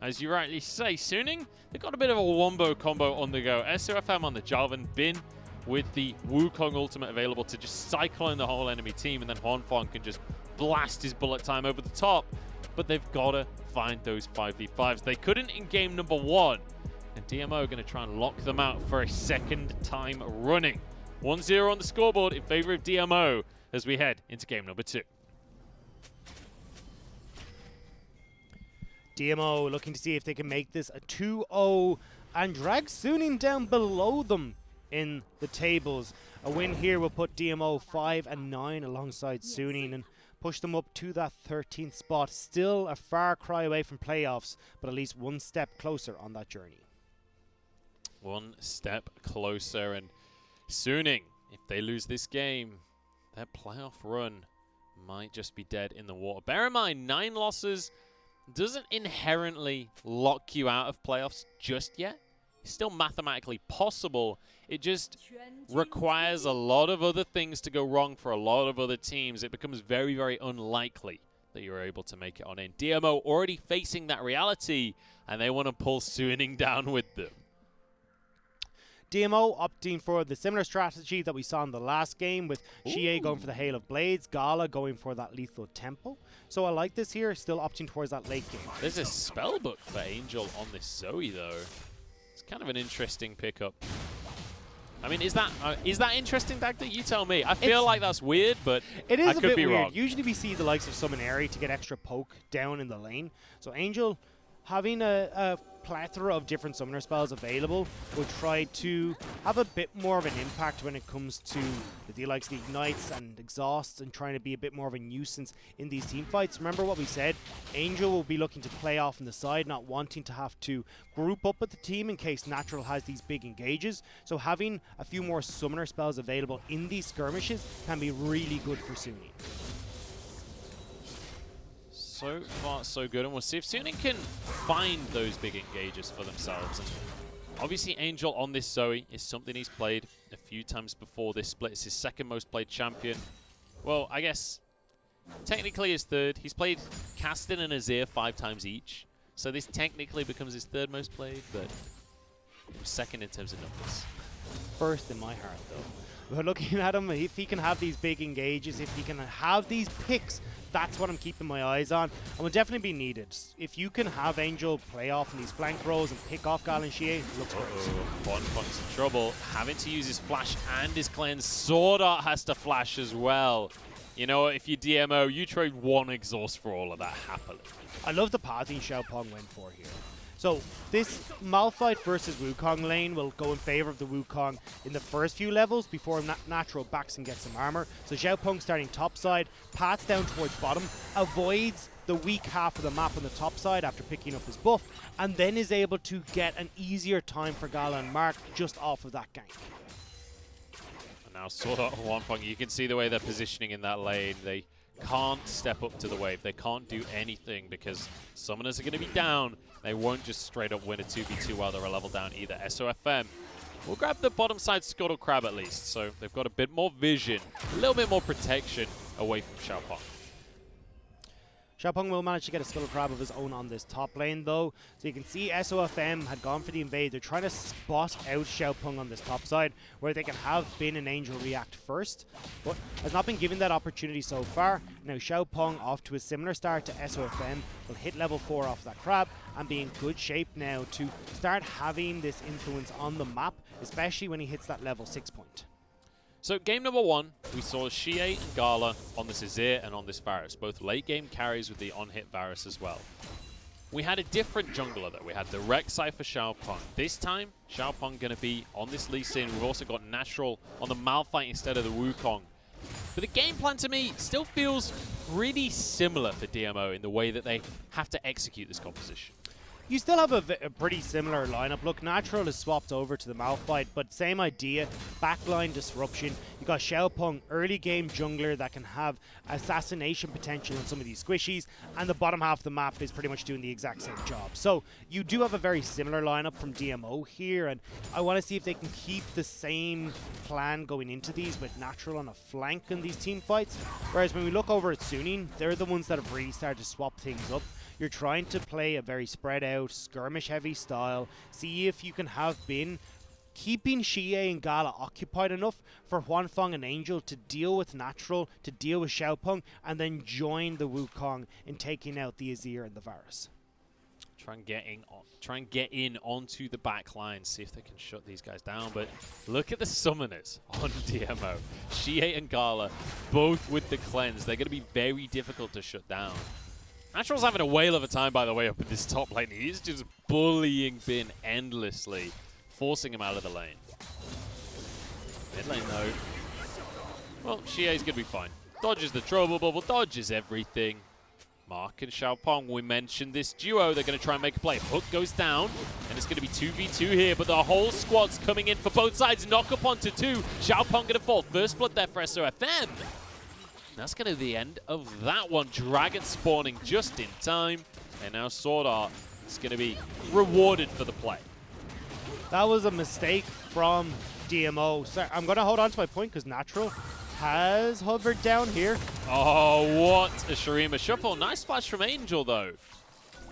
As you rightly say, Suning, they've got a bit of a wombo combo on the go. SOFM on the Jarvan, Bin with the Wukong ultimate available to just cycle in the whole enemy team, and then Huanfeng can just blast his bullet time over the top. But they've got to find those 5v5s. They couldn't in game number 1, and DMO are going to try and lock them out for a second time running. 1-0 on the scoreboard in favor of DMO as we head into game number 2. DMO looking to see if they can make this a 2-0 and drag Suning down below them in the tables. A win here will put DMO 5-9 alongside Suning and push them up to that 13th spot. Still a far cry away from playoffs, but at least one step closer on that journey. One step closer, and Suning, if they lose this game, their playoff run might just be dead in the water. Bear in mind, 9 losses doesn't inherently lock you out of playoffs just yet. It's still mathematically possible. It just requires a lot of other things to go wrong for a lot of other teams. It becomes very, very unlikely that you're able to make it on in. DMO already facing that reality, and they want to pull Suning down with them. DMO opting for the similar strategy that we saw in the last game, with Xie going for the Hail of Blades, Gala going for that Lethal Tempo. So I like this here, still opting towards that late game. There's a spellbook for Angel on this Zoe though. It's kind of an interesting pickup. I mean, is that interesting, Dagda? You tell me. I feel like that's weird, but it is I a could bit be weird. wrong. Usually we see the likes of Summon Airy to get extra poke down in the lane. So Angel, having a plethora of different summoner spells available, will try to have a bit more of an impact when it comes to the likes of the Ignites and Exhausts, and trying to be a bit more of a nuisance in these team fights. Remember what we said, Angel will be looking to play off on the side, not wanting to have to group up with the team in case Natural has these big engages. So having a few more summoner spells available in these skirmishes can be really good for Suning. So far, so good, and we'll see if Suning can find those big engages for themselves. And obviously, Angel on this Zoe is something he's played a few times before this split. It's his second most played champion. Well, I guess technically his third. He's played Castin and Azir 5 times each, so this technically becomes his third most played, but second in terms of numbers. First in my heart, though. But looking at him, if he can have these big engages, if he can have these picks, that's what I'm keeping my eyes on, and will definitely be needed. If you can have Angel play off in these flank rows and pick off Gal and Xie, it looks great. Huanfeng's in trouble, having to use his flash and his cleanse. Sword Art has to flash as well. You know, if you DMO, you trade 1 exhaust for all of that happily. I love the pathing Xiaopeng went for here. So this Malphite versus Wukong lane will go in favor of the Wukong in the first few levels before Natural backs and gets some armor. So Xiaopeng starting top side, paths down towards bottom, avoids the weak half of the map on the top side after picking up his buff, and then is able to get an easier time for Gala and Mark just off of that gank. And now Sword Art and Huanfeng, you can see the way they're positioning in that lane. They can't step up to the wave. They can't do anything because summoners are going to be down. They won't just straight up win a 2v2 while they're a level down either. SOFM will grab the bottom side Scuttle Crab at least, so they've got a bit more vision, a little bit more protection away from Xiaopeng. Xiaopeng will manage to get a Scuttle Crab of his own on this top lane though. So you can see SOFM had gone for the invade. They're trying to spot out Xiaopeng on this top side where they can have Bin and Angel react first, but has not been given that opportunity so far. Now Xiaopeng, off to a similar start to SOFM, will hit level 4 off that crab and be in good shape now to start having this influence on the map, especially when he hits that level 6 point. So game number 1, we saw Xie and Gala on this Azir and on this Varus, both late game carries with the on-hit Varus as well. We had a different jungler though. We had the Rek'Sai for Xiaopeng. This time, Xiaopeng going to be on this Lee Sin. We've also got Natural on the Malphite instead of the Wukong. But the game plan to me still feels really similar for DMO in the way that they have to execute this composition. You still have a pretty similar lineup. Look, Natural is swapped over to the Malphite, but same idea, backline disruption. You got Xiaopeng, early game jungler that can have assassination potential in some of these squishies, and the bottom half of the map is pretty much doing the exact same job. So you do have a very similar lineup from DMO here, and I want to see if they can keep the same plan going into these with Natural on a flank in these team fights. Whereas when we look over at Suning, they're the ones that have really started to swap things up. you're trying to play a very spread out, skirmish heavy style, see if you can have been keeping Xie and Gala occupied enough for Huanfeng and Angel to deal with Natural, to deal with Xiaopeng, and then join the Wukong in taking out the Azir and the Varus. Try and get in onto the back line, see if they can shut these guys down. But look at the summoners on DMO. Xie and Gala, both with the cleanse. They're going to be very difficult to shut down. Natural's having a whale of a time, by the way, up in this top lane. He's just bullying Bin endlessly, forcing him out of the lane. Mid lane, though. Well, Xie's going to be fine. Dodges the trouble bubble, dodges everything. Mark and Xiaopeng, we mentioned this duo. They're going to try and make a play. Hook goes down, and it's going to be 2v2 here, but the whole squad's coming in for both sides. Knock up onto 2. Xiaopeng going to fall. First blood there for SOFM. That's going to be the end of that one. Dragon spawning just in time, and now Sword Art is going to be rewarded for the play. That was a mistake from DMO. So I'm going to hold on to my point because Natural has hovered down here. Oh, what a Shurima shuffle. Nice flash from Angel, though.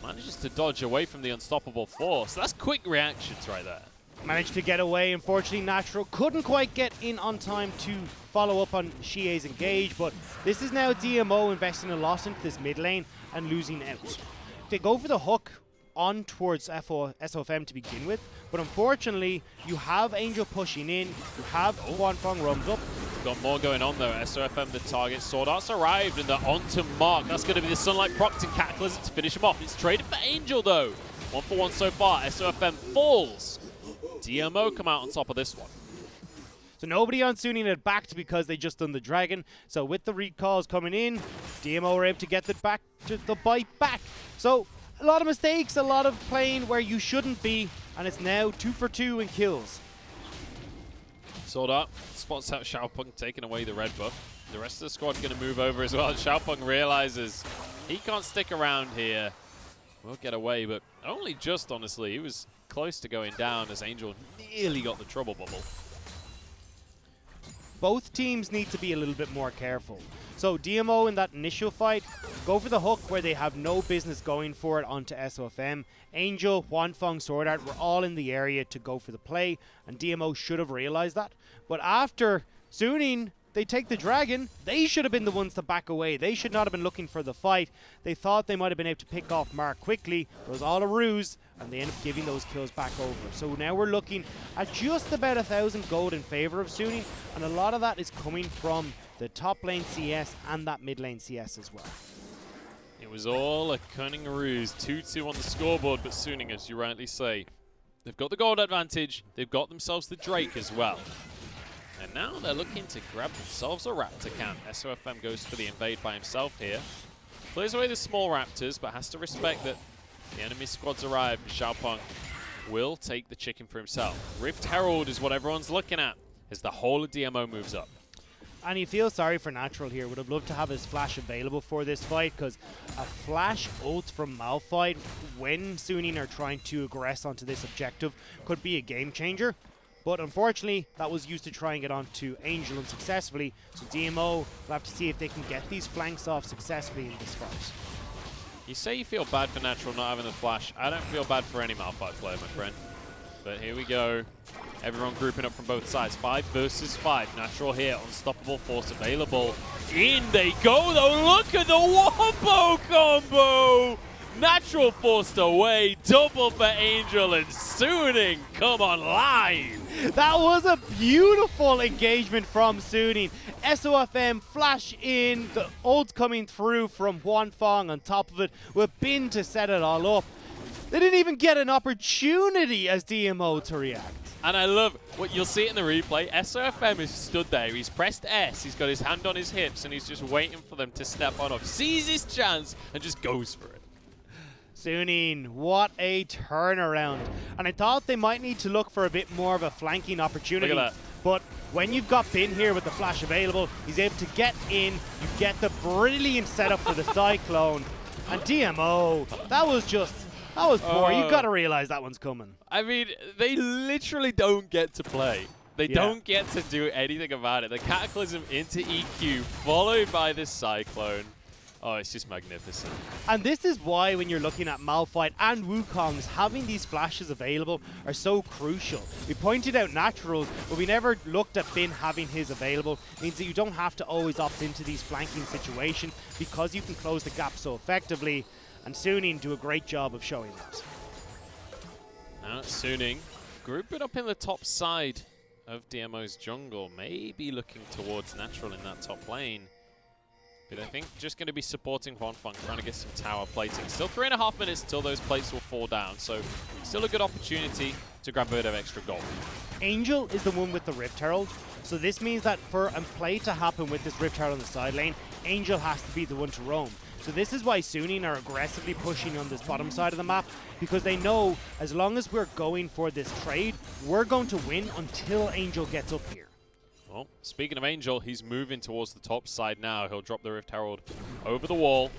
Manages to dodge away from the unstoppable force. That's quick reactions right there. Managed to get away. Unfortunately, Natural couldn't quite get in on time to follow up on Xie's engage, but this is now DMO investing a lot into this mid lane and losing out. They go for the hook on towards SOFM to begin with, but unfortunately, you have Angel pushing in, you have Huanfeng roams up. Got more going on though. SOFM the target. Sword Art's arrived and they're on to Mark. That's going to be the Sunlight Proct and Cataclysm to finish him off. It's traded for Angel though. 1 for 1 so far. SOFM falls. DMO come out on top of this one. So nobody on Suning had backed because they just done the Dragon. So with the recalls coming in, DMO were able to get the bite back. So a lot of mistakes, a lot of playing where you shouldn't be, and it's now 2 for 2 in kills. Sword Art spots out Xiaopeng taking away the red buff. The rest of the squad going to move over as well. Xiaopeng realizes he can't stick around here. Will get away, but only just, honestly. He was close to going down as Angel nearly got the trouble bubble. Both teams need to be a little bit more careful. So DMO in that initial fight, go for the hook where they have no business going for it onto SOFM. Angel, Huanfeng, Sword Art were all in the area to go for the play, and DMO should have realized that. But after Suning, they take the Dragon, they should have been the ones to back away. They should not have been looking for the fight. They thought they might have been able to pick off Mark quickly. It was all a ruse, and they end up giving those kills back over. So now we're looking at just about 1,000 gold in favor of Suning, and a lot of that is coming from the top lane CS and that mid lane CS as well. It was all a cunning ruse. 2-2 on the scoreboard, but Suning, as you rightly say, they've got the gold advantage. They've got themselves the Drake as well. And now they're looking to grab themselves a Raptor camp. SOFM goes for the invade by himself here. Plays away the small Raptors, but has to respect that the enemy squad's arrived. Xiaopeng will take the chicken for himself. Rift Herald is what everyone's looking at as the whole of DMO moves up. And you feel sorry for Natural here. Would have loved to have his flash available for this fight, because a flash ult from Malphite when Suning are trying to aggress onto this objective could be a game changer. But unfortunately, that was used to try and get onto Angel unsuccessfully. So DMO will have to see if they can get these flanks off successfully in this fight. You say you feel bad for Natural not having the flash. I don't feel bad for any Malphite player, my friend. But here we go. Everyone grouping up from both sides. 5 versus 5. Natural here. Unstoppable force available. In they go, though. Look at the wombo combo. Natural forced away. Double for Angel and Suning come online. That was a beautiful engagement from Suning. SOFM flash in. The ult coming through from Huanfeng on top of it with Bin to set it all up. They didn't even get an opportunity as DMO to react. And I love what you'll see in the replay. SOFM is stood there. He's pressed S. He's got his hand on his hips, and he's just waiting for them to step on off. Sees his chance and just goes for it. Suning, what a turnaround. And I thought they might need to look for a bit more of a flanking opportunity. Look at that. But when you've got Bin here with the flash available, he's able to get in. You get the brilliant setup for the Cyclone. And DMO, that was poor. You've got to realize that one's coming. I mean, they literally don't get to play. They don't get to do anything about it. The Cataclysm into EQ, followed by this Cyclone. Oh, it's just magnificent. And this is why when you're looking at Malphite and Wukong's, having these flashes available are so crucial. We pointed out naturals, but we never looked at Bin having his available. It means that you don't have to always opt into these flanking situations because you can close the gap so effectively, and Suning do a great job of showing that. Now Suning, group it up in the top side of DMO's jungle, maybe looking towards Natural in that top lane. But I think just going to be supporting Huanfeng, trying to get some tower plating. Still 3.5 minutes until those plates will fall down, so still a good opportunity to grab a bit of extra gold. Angel is the one with the Rift Herald, so this means that for a play to happen with this Rift Herald on the side lane, Angel has to be the one to roam. So this is why Suning are aggressively pushing on this bottom side of the map, because they know as long as we're going for this trade, we're going to win until Angel gets up here. Well, speaking of Angel, he's moving towards the top side now. He'll drop the Rift Herald over the wall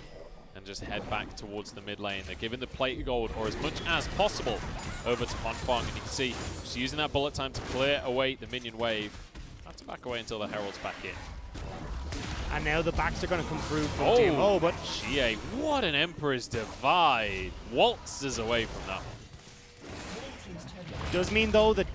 and just head back towards the mid lane. They're giving the plate of gold, or as much as possible, over to Huanfeng. And you can see just using that bullet time to clear away the minion wave. Have to back away until the Herald's back in. And now the backs are going to come through from Oh, DMO, but Xie, what an Emperor's Divide. Waltzes away from that one. does mean though that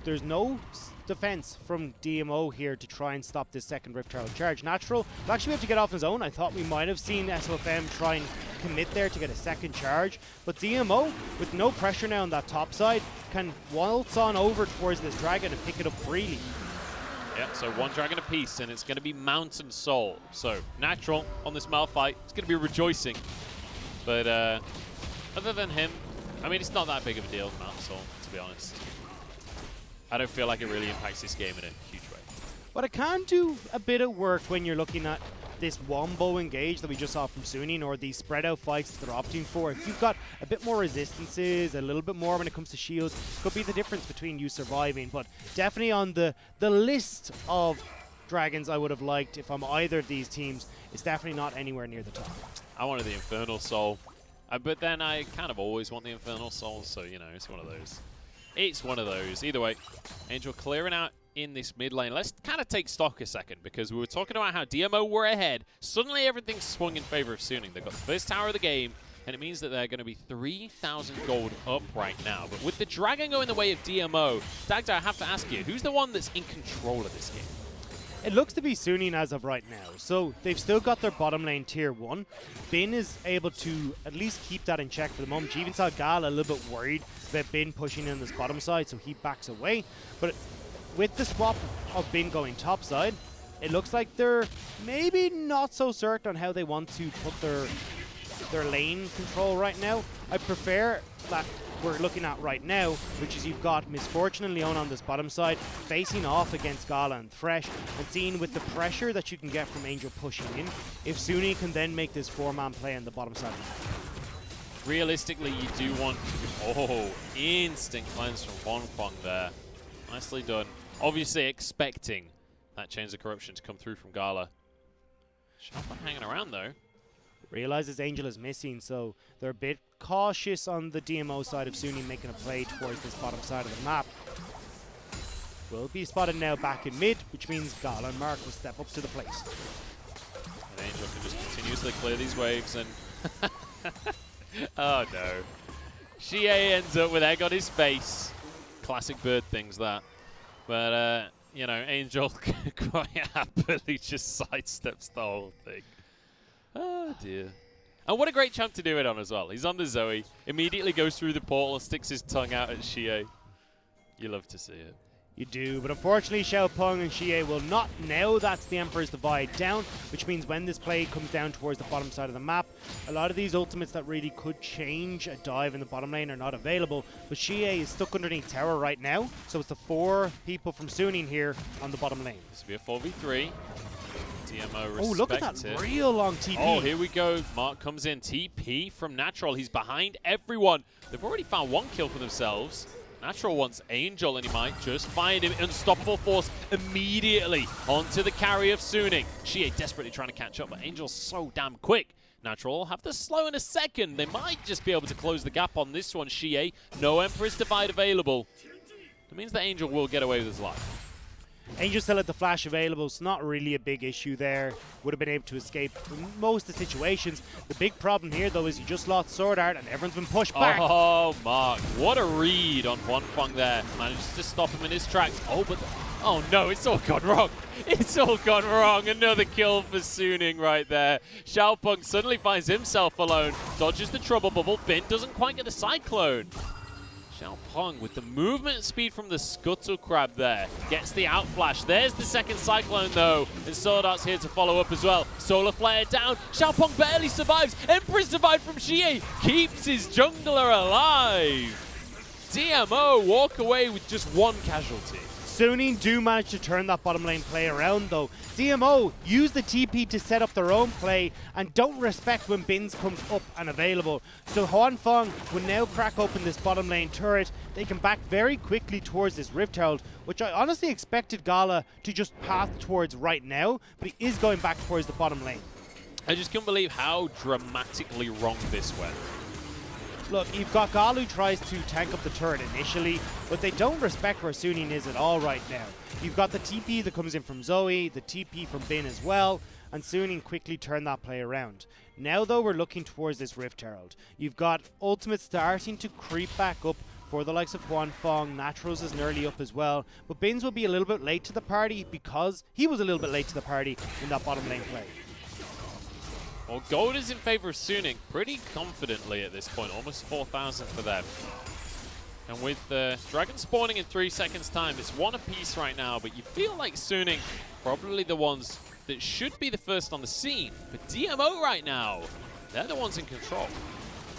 there's no defense from DMO here to try and stop this second Rift Herald charge. Natural will actually have to get off his own. I thought we might have seen SOFM try and commit there to get a second charge, but DMO, with no pressure now on that top side, can waltz on over towards this dragon and pick it up freely. Yeah, so one dragon apiece, and it's going to be Mountain Soul. So Natural on this Malphite, it's going to be rejoicing. But other than him, I mean, it's not that big of a deal, Mountain Soul, to be honest. I don't feel like it really impacts this game in a huge way. But it can do a bit of work when you're looking at this wombo engage that we just saw from Suning, or these spread out fights that they're opting for. If you've got a bit more resistances, a little bit more when it comes to shields, could be the difference between you surviving. But definitely on the list of dragons I would have liked if I'm either of these teams, it's definitely not anywhere near the top. I wanted the Infernal Soul, but then I kind of always want the Infernal Soul, so, you know, it's one of those. It's one of those. Either way, Angel clearing out in this mid lane. Let's kind of take stock a second, because we were talking about how DMO were ahead. Suddenly everything swung in favor of Suning. They've got the first tower of the game, and it means that they're going to be 3,000 gold up right now. But with the dragon going the way of DMO, Dagda, I have to ask you, who's the one that's in control of this game? It looks to be Suning as of right now. So they've still got their bottom lane tier 1. Bin is able to at least keep that in check for the moment. You even saw Gal a little bit worried about Bin pushing in this bottom side, so he backs away. But with the swap of Bin going top side, it looks like they're maybe not so certain on how they want to put their lane control right now. I prefer that we're looking at right now, which is you've got Misfortune and Leon on this bottom side facing off against Gala and Thresh, and seeing with the pressure that you can get from Angel pushing in, if Suning can then make this 4-man play on the bottom side of the map. Realistically, you do want to... Oh, instant cleanse from Huanfeng there. Nicely done. Obviously expecting that Chains of Corruption to come through from Gala. Sharp hanging around, though. Realizes Angel is missing, so they're a bit cautious on the DMO side of Suning making a play towards this bottom side of the map. Will be spotted now back in mid, which means Gala and Mark will step up to the plate. And Angel can just continuously clear these waves and... Oh no. Xie ends up with egg on his face. Classic bird things, that. But, you know, Angel quite happily just sidesteps the whole thing. Oh dear. And what a great champ to do it on as well. He's on the Zoe, immediately goes through the portal, sticks his tongue out at Xie. You love to see it. You do, but unfortunately Xiaopeng and Xie will not now. That's the Emperor's Divide down, which means when this play comes down towards the bottom side of the map, a lot of these ultimates that really could change a dive in the bottom lane are not available. But Xie is stuck underneath tower right now, so it's the 4 people from Suning here on the bottom lane. This will be a 4v3. DMO oh, look at that real long TP. Oh, here we go. Mark comes in. TP from Natural. He's behind everyone. They've already found 1 kill for themselves. Natural wants Angel, and he might just find him. Unstoppable force immediately onto the carry of Suning. Xie desperately trying to catch up, but Angel's so damn quick. Natural will have to slow in a second. They might just be able to close the gap on this one. Xie, no Emperor's Divide available. It means that Angel will get away with his life. Angel still had the flash available, so not really a big issue there. Would have been able to escape from most of the situations. The big problem here, though, is you just lost Sword Art and everyone's been pushed back. Oh, Mark, what a read on Wanfeng there. Manages to stop him in his tracks. Oh, but oh no, it's all gone wrong. It's all gone wrong. Another kill for Suning right there. Xiaopeng suddenly finds himself alone. Dodges the trouble bubble. Bin doesn't quite get the cyclone. Xiaopeng with the movement speed from the Scuttle Crab there. Gets the outflash. There's the second cyclone though. And Sword Art's here to follow up as well. Solar Flare down. Xiaopeng barely survives. Empress survived from Xie. Keeps his jungler alive. DMO walk away with just one casualty. Suning do manage to turn that bottom lane play around though. DMO use the TP to set up their own play and don't respect when Bins comes up and available. So Wanfeng will now crack open this bottom lane turret. They can back very quickly towards this Rift Herald, which I honestly expected Gala to just path towards right now, but he is going back towards the bottom lane. I just can't believe how dramatically wrong this went. Look, you've got Gal who tries to tank up the turret initially, but they don't respect where Suning is at all right now. You've got the TP that comes in from Zoe, the TP from Bin as well, and Suning quickly turn that play around. Now though, we're looking towards this Rift Herald. You've got Ultimate starting to creep back up for the likes of Wanfeng. Naturals is nearly up as well, but Bins will be a little bit late to the party because he was a little bit late to the party in that bottom lane play. Well, gold is in favor of Suning pretty confidently at this point, almost 4,000 for them. And with the dragon spawning in 3 seconds time, it's one apiece right now, but you feel like Suning probably the ones that should be the first on the scene. But DMO right now, they're the ones in control.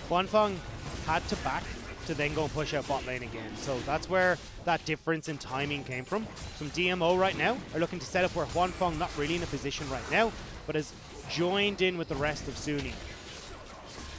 Wanfeng had to back to then go and push out bot lane again. So that's where that difference in timing came from. Some DMO right now are looking to set up where Wanfeng not really in a position right now, but is joined in with the rest of Suning.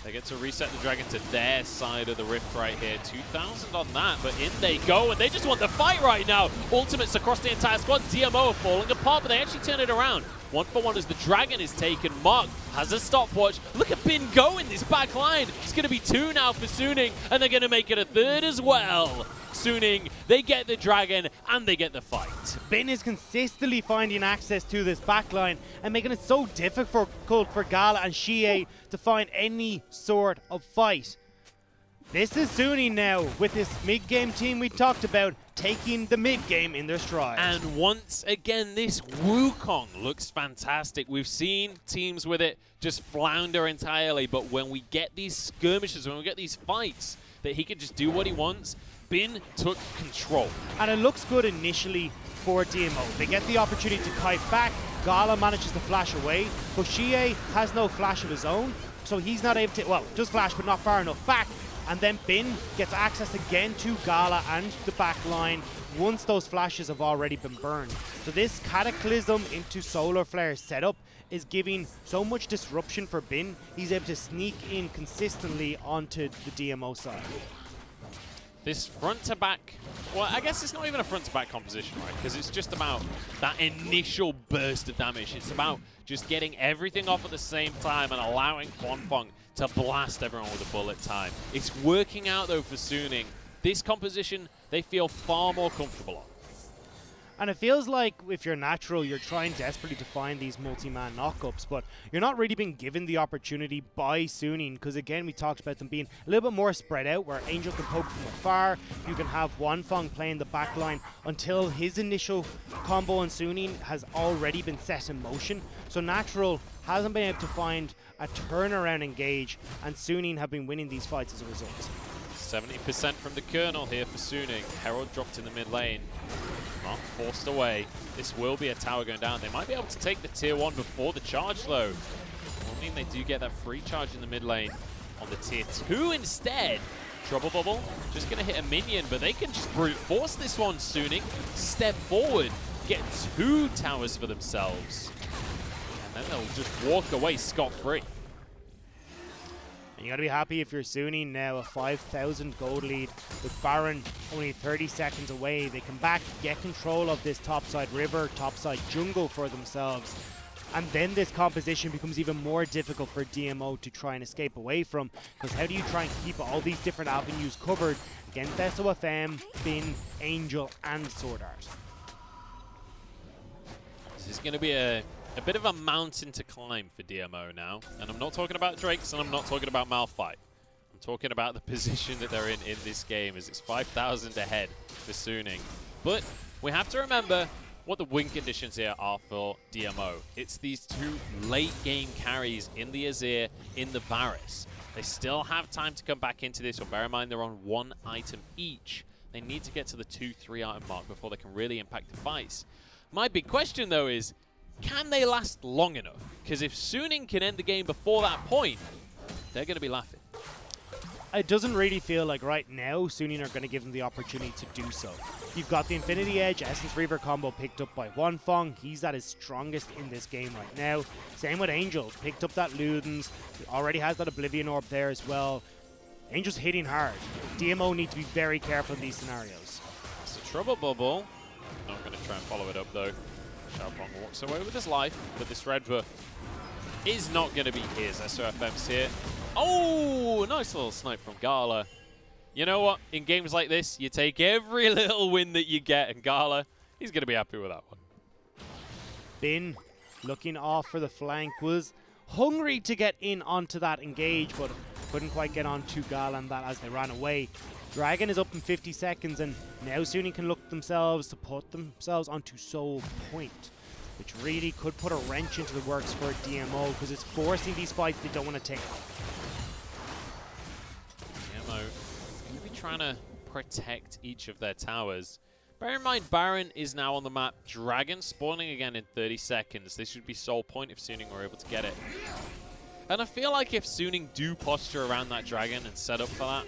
They get to reset the dragon to their side of the rift right here. 2,000 on that, but in they go, and they just want the fight right now. Ultimates across the entire squad. DMO are falling apart, but they actually turn it around. 1-for-1 as the dragon is taken. Mark has a stopwatch. Look at Bin go in this back line. It's going to be 2 now for Suning, and they're going to make it a 3rd as well. Suning, they get the dragon, and they get the fight. Bin is consistently finding access to this backline and making it so difficult for Gala and Xie to find any sort of fight. This is Suning now with this mid-game team we talked about taking the mid-game in their stride. And once again, this Wukong looks fantastic. We've seen teams with it just flounder entirely, but when we get these skirmishes, when we get these fights, that he can just do what he wants, Bin took control. And it looks good initially for DMO. They get the opportunity to kite back. Gala manages to flash away, but Xie has no flash of his own, so he's not able to, well, does flash, but not far enough back. And then Bin gets access again to Gala and the back line once those flashes have already been burned. So this Cataclysm into Solar Flare setup is giving so much disruption for Bin. He's able to sneak in consistently onto the DMO side. This front-to-back, well, I guess it's not even a front-to-back composition, right? Because it's just about that initial burst of damage. It's about just getting everything off at the same time and allowing Wanfeng to blast everyone with a bullet time. It's working out, though, for Suning. This composition, they feel far more comfortable on. And it feels like if you're natural, you're trying desperately to find these multi-man knockups, but you're not really being given the opportunity by Suning, because again, we talked about them being a little bit more spread out, where Angel can poke from afar, you can have Wanfeng playing the backline until his initial combo on Suning has already been set in motion. So natural hasn't been able to find a turnaround engage, and Suning have been winning these fights as a result. 70% from the Colonel here for Suning. Herald dropped in the mid lane. Not forced away. This will be a tower going down. They might be able to take the tier 1 before the charge, though. I mean, they do get that free charge in the mid lane on the tier 2 instead. Trouble Bubble just going to hit a minion, but they can just brute force this one, Suning. Step forward, get 2 towers for themselves. And then they'll just walk away scot-free. And you gotta be happy if you're Suning now, a 5,000 gold lead with Baron only 30 seconds away. They come back, get control of this topside river, topside jungle for themselves. And then this composition becomes even more difficult for DMO to try and escape away from, because how do you try and keep all these different avenues covered against SOFM, Bin, Angel, and Sword Art? This is going to be a bit of a mountain to climb for DMO now. And I'm not talking about Drakes, and I'm not talking about Malphite. I'm talking about the position that they're in this game, as it's 5,000 ahead for Suning. But we have to remember what the win conditions here are for DMO. It's these two late game carries in the Azir, in the Varus. They still have time to come back into this one. Bear in mind they're on 1 item each. They need to get to the 2-3 item mark before they can really impact the fights. My big question though is, can they last long enough? Because if Suning can end the game before that point, they're going to be laughing. It doesn't really feel like right now Suning are going to give them the opportunity to do so. You've got the Infinity Edge, Essence Reaver combo picked up by Huanfeng. He's at his strongest in this game right now. Same with Angel, picked up that Ludens, already has that Oblivion Orb there as well. Angel's hitting hard. DMO need to be very careful in these scenarios. It's a trouble bubble. Not going to try and follow it up though. Xiaopeng walks away with his life, but this red buff is not going to be his. SOFM's here. Oh, nice little snipe from Gala. You know what? In games like this, you take every little win that you get, and Gala, he's going to be happy with that one. Bin looking off for the flank, was hungry to get in onto that engage, but couldn't quite get on to Gala and that as they ran away. Dragon is up in 50 seconds, and now Suning can look themselves to put themselves onto Soul Point, which really could put a wrench into the works for DMO, because it's forcing these fights they don't want to take. DMO will be trying to protect each of their towers. Bear in mind, Baron is now on the map. Dragon spawning again in 30 seconds. This should be Soul Point if Suning were able to get it. And I feel like if Suning do posture around that Dragon and set up for that,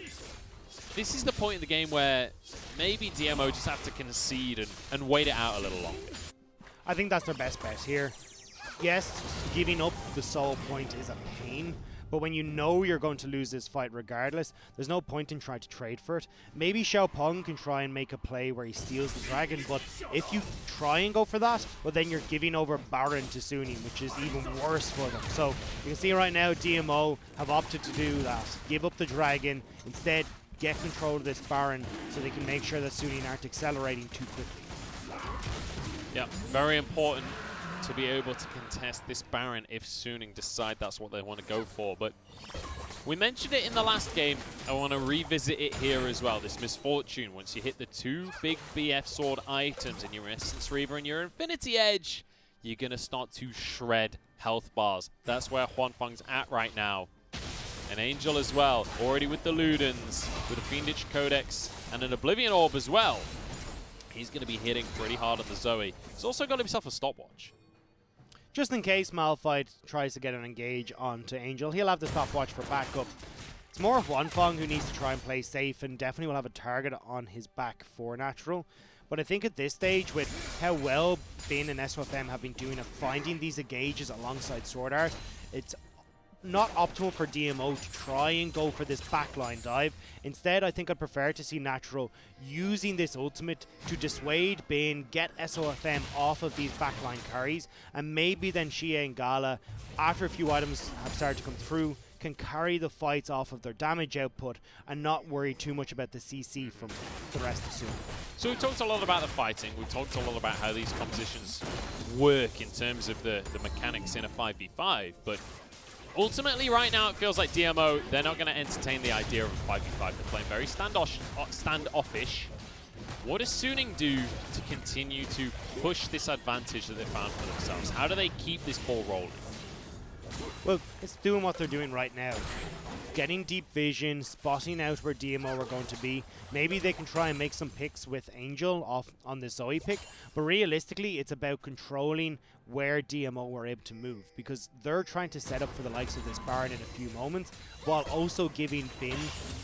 this is the point in the game where maybe DMO just have to concede and wait it out a little longer. I think that's their best bet here. Yes, giving up the Soul Point is a pain, but when you know you're going to lose this fight regardless, there's no point in trying to trade for it. Maybe Xiaopeng can try and make a play where he steals the Dragon, but if you try and go for that, well then you're giving over Baron to Suning, which is even worse for them. So you can see right now DMO have opted to do that. Give up the Dragon, instead get control of this Baron so they can make sure that Suning aren't accelerating too quickly. Yeah, very important to be able to contest this Baron if Suning decide that's what they want to go for. But we mentioned it in the last game. I want to revisit it here as well. This misfortune, once you hit the 2 big BF sword items in your Essence Reaver and your Infinity Edge, you're going to start to shred health bars. That's where Huanfeng's at right now. An Angel as well, already with the Ludens, with a Fiendish Codex and an Oblivion Orb as well. He's going to be hitting pretty hard on the Zoe. He's also got himself a stopwatch. Just in case Malphite tries to get an engage onto Angel, he'll have the stopwatch for backup. It's more of Huanfeng who needs to try and play safe and definitely will have a target on his back for natural. But I think at this stage, with how well Bin and SOFM have been doing at finding these engages alongside Sword Art, it's not optimal for DMO to try and go for this backline dive. Instead, I think I'd prefer to see Natural using this ultimate to dissuade Bin, get SOFM off of these backline carries, and maybe then Xie and Gala, after a few items have started to come through, can carry the fights off of their damage output and not worry too much about the CC from the rest of Suning. So we talked a lot about the fighting. We talked a lot about how these compositions work in terms of the mechanics in a 5v5, but ultimately, right now, it feels like DMO, they're not going to entertain the idea of a 5v5. They're playing very standoffish. What does Suning do to continue to push this advantage that they found for themselves? How do they keep this ball rolling? Well, it's doing what they're doing right now. Getting deep vision, spotting out where DMO are going to be. Maybe they can try and make some picks with Angel off on the Zoe pick, but realistically, it's about controlling where DMO were able to move, because they're trying to set up for the likes of this Baron in a few moments, while also giving Bin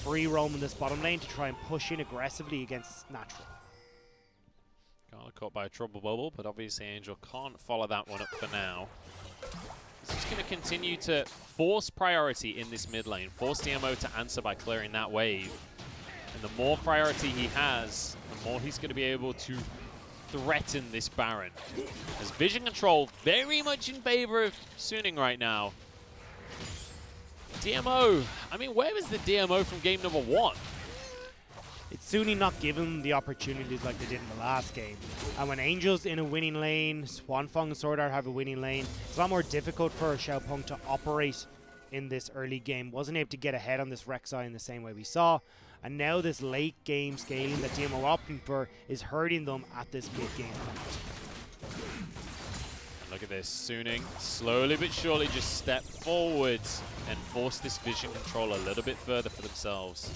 free roam in this bottom lane to try and push in aggressively against Natural. Got caught by a trouble bubble, but obviously Angel can't follow that one up for now. He's just going to continue to force priority in this mid lane, force DMO to answer by clearing that wave. And the more priority he has, the more he's going to be able to threaten this Baron. As vision control very much in favor of Suning right now. DMO, I mean, where was the DMO from game number 1? it's Sunny not giving them the opportunities like they did in the last game. And when Angel's in a winning lane, Swanfong and Sword Art have a winning lane, it's a lot more difficult for Xiaopeng to operate in this early game. Wasn't able to get ahead on this Rek'Sai in the same way we saw. And now this late game scaling that DMO are opting for is hurting them at this mid game point. And look at this, Suning slowly but surely just step forwards and force this vision control a little bit further for themselves.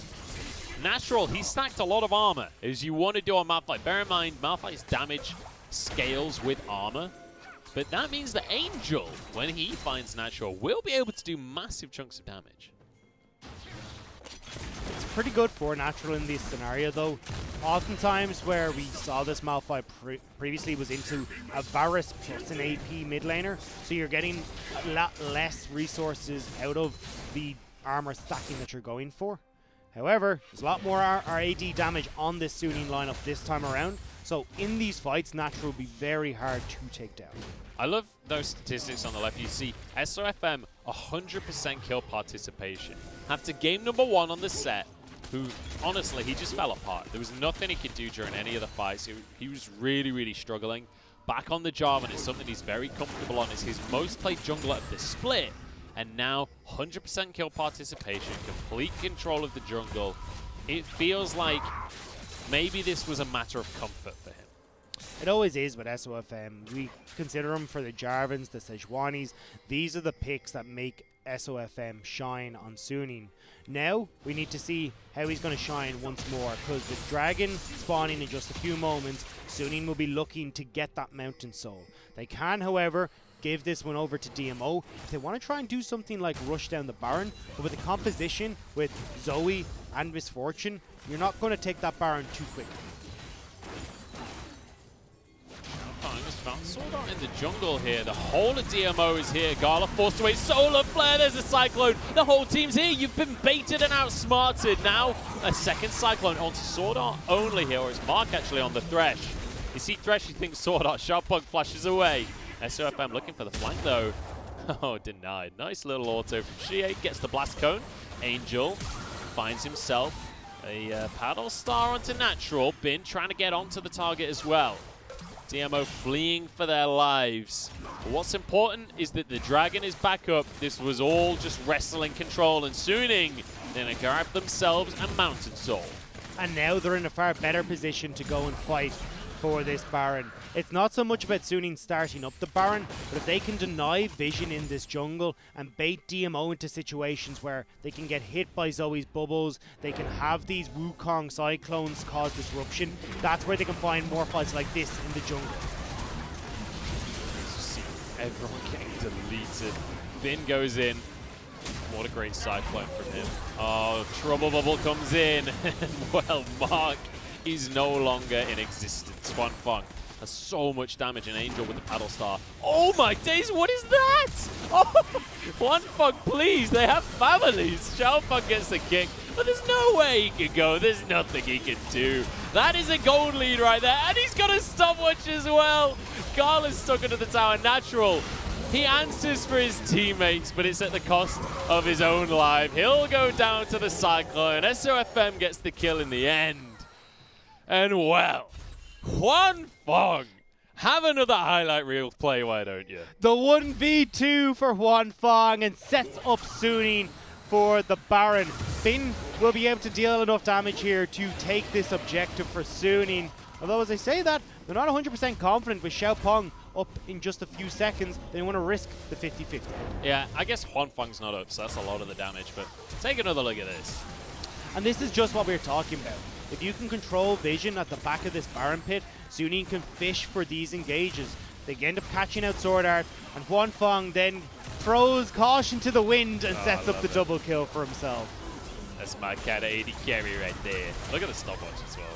Natural, he stacked a lot of armor, as you want to do on Malphite. Bear in mind, Malphite's damage scales with armor, but that means that Angel, when he finds Natural, will be able to do massive chunks of damage. It's pretty good for Natural in this scenario, though. Oftentimes where we saw this Malphite previously was into a Varus plus an AP mid laner, so you're getting a lot less resources out of the armor stacking that you're going for. However, there's a lot more AD damage on this Suning lineup this time around, so in these fights, Natural will be very hard to take down. I love those statistics on the left. You see SOFM 100% kill participation. After game number 1 on the set, who honestly, he just fell apart. There was nothing he could do during any of the fights. He was really, really struggling. Back on the job, and it's something he's very comfortable on. It's his most played jungler of the split. And now 100% kill participation, complete control of the jungle. It feels like maybe this was a matter of comfort for him. It always is with SOFM. We consider them for the Jarvans, the Sejuanis. These are the picks that make SOFM shine on Suning. Now, we need to see how he's going to shine once more, because with Dragon spawning in just a few moments, Suning will be looking to get that Mountain Soul. They can, however, give this one over to DMO if they want to try and do something like rush down the Baron, but with the composition with Zoe and Misfortune, you're not going to take that Baron too quickly. Just found Sword Art in the jungle here. The whole of DMO is here. Gala forced away. Solar Flare. There's a Cyclone. The whole team's here. You've been baited and outsmarted. Now a second Cyclone onto Sword Art only here. Or it's Mark actually on the Thresh. You see Thresh, you think Sword Art. Xiaopeng flashes away. SOFM looking for the flank though. Oh, denied. Nice little auto from Shie. Gets the Blast Cone. Angel finds himself a Paddle Star onto Natural. Bin trying to get onto the target as well. DMO fleeing for their lives. But what's important is that the Dragon is back up. This was all just wrestling control, and Suning gonna grab themselves a Mountain Soul. And now they're in a far better position to go and fight for this Baron. It's not so much about Suning starting up the Baron, but if they can deny vision in this jungle and bait DMO into situations where they can get hit by Zoe's bubbles, they can have these Wukong Cyclones cause disruption, that's where they can find more fights like this in the jungle. See everyone getting deleted. Bin goes in. What a great Cyclone from him. Oh, Trouble Bubble comes in. Well, Mark is no longer in existence. Swanfong has so much damage, and Angel with the Paddle Star. Oh my days, what is that? Oh, Swanfong, please, they have families. Xiaopeng gets the kick, but there's no way he can go. There's nothing he can do. That is a gold lead right there, and he's got a stopwatch as well. Carl is stuck into the tower. Natural. He answers for his teammates, but it's at the cost of his own life. He'll go down to the Cyclone. SOFM gets the kill in the end. And well, Swanfong, have another highlight reel play, why don't you? The 1v2 for Swanfong and sets up Suning for the Baron. Bin will be able to deal enough damage here to take this objective for Suning. Although, as I say that, they're not 100% confident with Xiaopeng up in just a few seconds. They want to risk the 50-50. Yeah, I guess Swanfong's not up, so that's a lot of the damage, but take another look at this. And this is just what we're talking about. If you can control vision at the back of this Baron pit, Suning can fish for these engages. They end up catching out Sword Art, and Swanfong then throws caution to the wind and sets up the double kill for himself. That's my kind of 80 carry right there. Look at the stopwatch as well.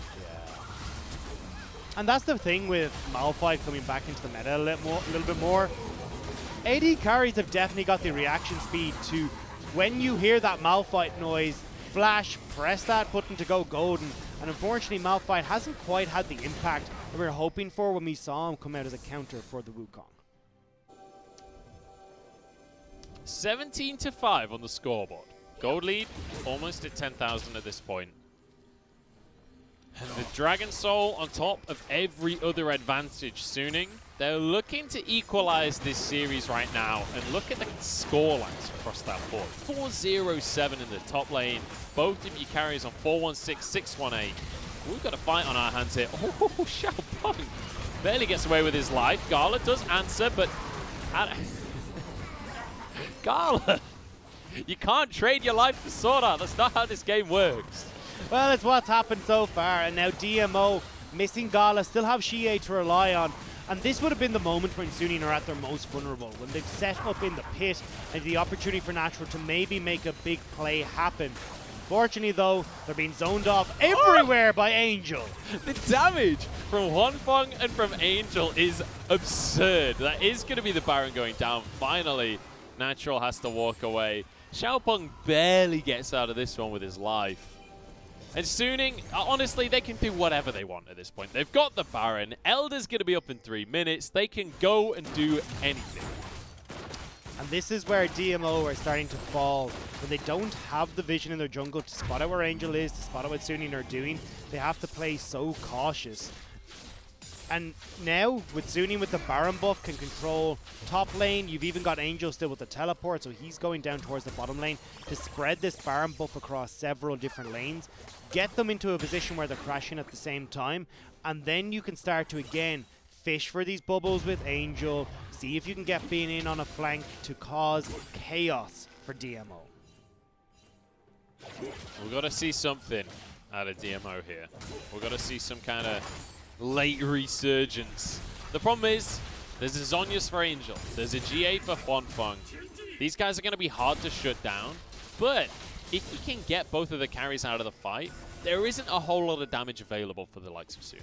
And that's the thing with Malphite coming back into the meta a little bit more. AD carries have definitely got the reaction speed to, when you hear that Malphite noise, flash, press that button to go golden. And unfortunately, Malphite hasn't quite had the impact that we were hoping for when we saw him come out as a counter for the Wukong. 17-5 on the scoreboard. Gold lead, almost at 10,000 at this point. And the Dragon Soul on top of every other advantage. Suning, they're looking to equalize this series right now. And look at the scorelines across that board. 4-0-7 in the top lane. Both of you carries on 4-1-6, 6-1-8. We've got a fight on our hands here. Oh, Xiaopeng barely gets away with his life. Gala does answer, but... Gala, you can't trade your life for Sword Art. That's not how this game works. Well, it's what's happened so far, and now DMO missing Gala, still have Xie to rely on. And this would have been the moment when Suning are at their most vulnerable, when they've set up in the pit and the opportunity for Natural to maybe make a big play happen. Fortunately, though, they're being zoned off everywhere by Angel. The damage from Huanfeng and from Angel is absurd. That is going to be the Baron going down. Finally, Natural has to walk away. Xiaopeng barely gets out of this one with his life. And Suning, honestly, they can do whatever they want at this point. They've got the Baron. Elder's going to be up in 3 minutes. They can go and do anything. And this is where DMO are starting to fall. When they don't have the vision in their jungle to spot out where Angel is, to spot out what Suning are doing, they have to play so cautious. And now, with Suning with the Baron buff, can control top lane. You've even got Angel still with the teleport, so he's going down towards the bottom lane to spread this Baron buff across several different lanes. Get them into a position where they're crashing at the same time, and then you can start to, again, fish for these bubbles with Angel. See if you can get being in on a flank to cause chaos for DMO. We've got to see something out of DMO here. We've got to see some kind of late resurgence. The problem is, there's a Zhonya's for Angel. There's a GA for Huanfeng. These guys are going to be hard to shut down, but if you can get both of the carries out of the fight, there isn't a whole lot of damage available for the likes of Suning.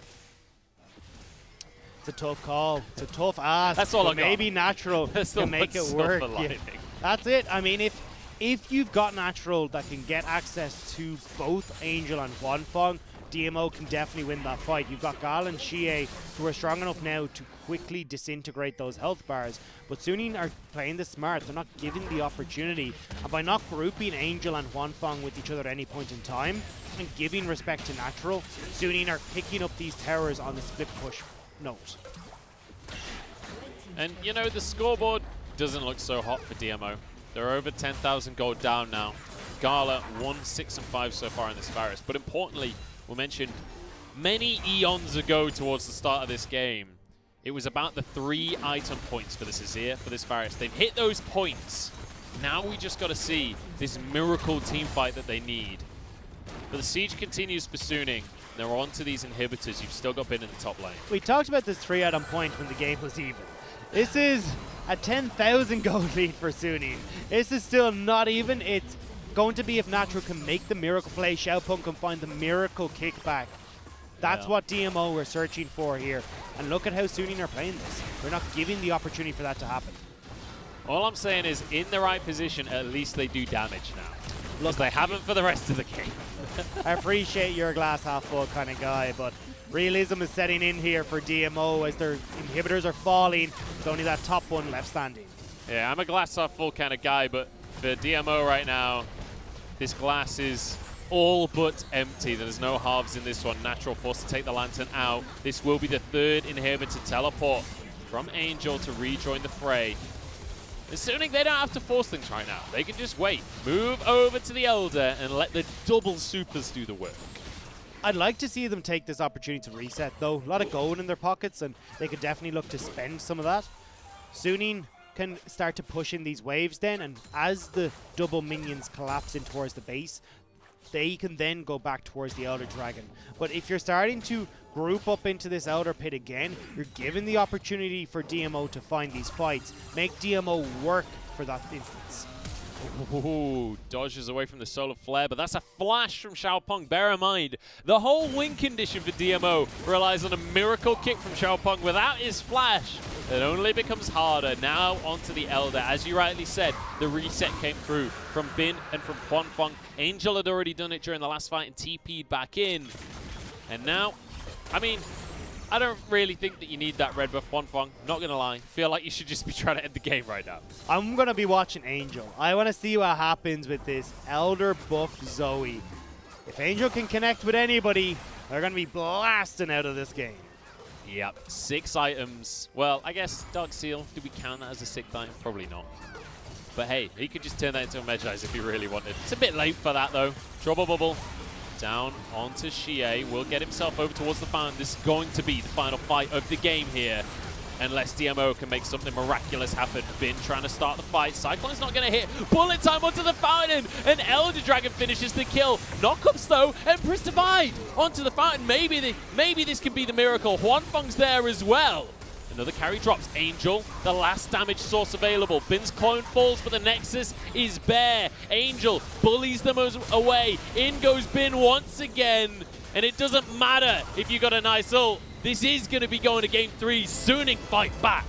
It's a tough call. It's a tough ask. That's all I got. Maybe Natural can make it work. Yeah. That's it. I mean, if you've got Natural that can get access to both Angel and Huanfeng, DMO can definitely win that fight. You've got Gal and Xie who are strong enough now to quickly disintegrate those health bars. But Suning are playing this smart. They're not giving the opportunity. And by not grouping Angel and Huanfeng with each other at any point in time and giving respect to Natural, Suning are picking up these towers on the split push note. And, you know, the scoreboard doesn't look so hot for DMO. They're over 10,000 gold down now. Gala 1-6-5 so far in this Varus. But importantly, we mentioned many eons ago towards the start of this game, it was about the 3 item points for this Azir, for this Varus. They've hit those points. Now we just got to see this miracle team fight that they need. But the siege continues for Suning. They're on to these inhibitors. You've still got Bin in the top lane. We talked about this 3 item point when the game was even. This is a 10,000 gold lead for Suning. This is still not even. It's going to be if Natural can make the miracle play, Xiaopeng can find the miracle kickback. That's what DMO are searching for here. And look at how Suning are playing this. They're not giving the opportunity for that to happen. All I'm saying is, in the right position, at least they do damage now. Look, they haven't for the rest of the game. I appreciate you're a glass half full kind of guy, but realism is setting in here for DMO as their inhibitors are falling. With only that top one left standing. Yeah, I'm a glass half full kind of guy, but for DMO right now, this glass is all but empty. There's no halves in this one. Natural forced to take the Lantern out. This will be the 3rd inhibitor teleport from Angel to rejoin the fray. Assuming they don't have to force things right now. They can just wait. Move over to the Elder and let the double supers do the work. I'd like to see them take this opportunity to reset, though. A lot of gold in their pockets, and they could definitely look to spend some of that. Suning can start to push in these waves then, and as the double minions collapse in towards the base, they can then go back towards the Elder Dragon. But if you're starting to group up into this Elder Pit again, you're given the opportunity for DMO to find these fights. Make DMO work for that instance. Ooh, dodges away from the Solar Flare, but that's a flash from Xiaopeng. Bear in mind, the whole win condition for DMO relies on a miracle kick from Xiaopeng. Without his flash, it only becomes harder. Now onto the Elder. As you rightly said, the reset came through from Bin and from Huanfeng. Angel had already done it during the last fight and TP'd back in. And now, I mean, I don't really think that you need that red buff, Huanfeng. Not going to lie. Feel like you should just be trying to end the game right now. I'm going to be watching Angel. I want to see what happens with this Elder buff Zoe. If Angel can connect with anybody, They're going to be blasting out of this game. Yep, 6 items. Well, I guess Dark Seal, do we count that as a 6th item? Probably not. But hey, he could just turn that into a Medjay's if he really wanted. It's a bit late for that though. Trouble Bubble down onto Shie. Will get himself over towards the fountain. This is going to be the final fight of the game here. Unless DMO can make something miraculous happen. Bin trying to start the fight. Cyclone's not going to hit. Bullet time onto the fountain. And Elder Dragon finishes the kill. Knockups though. Empress Divide onto the fountain. Maybe this can be the miracle. Huanfeng's there as well. Another carry drops. Angel, the last damage source available. Bin's clone falls, but the Nexus is bare. Angel bullies them away. In goes Bin once again. And it doesn't matter if you got a nice ult. This is going to be going to game 3. Suning fight back.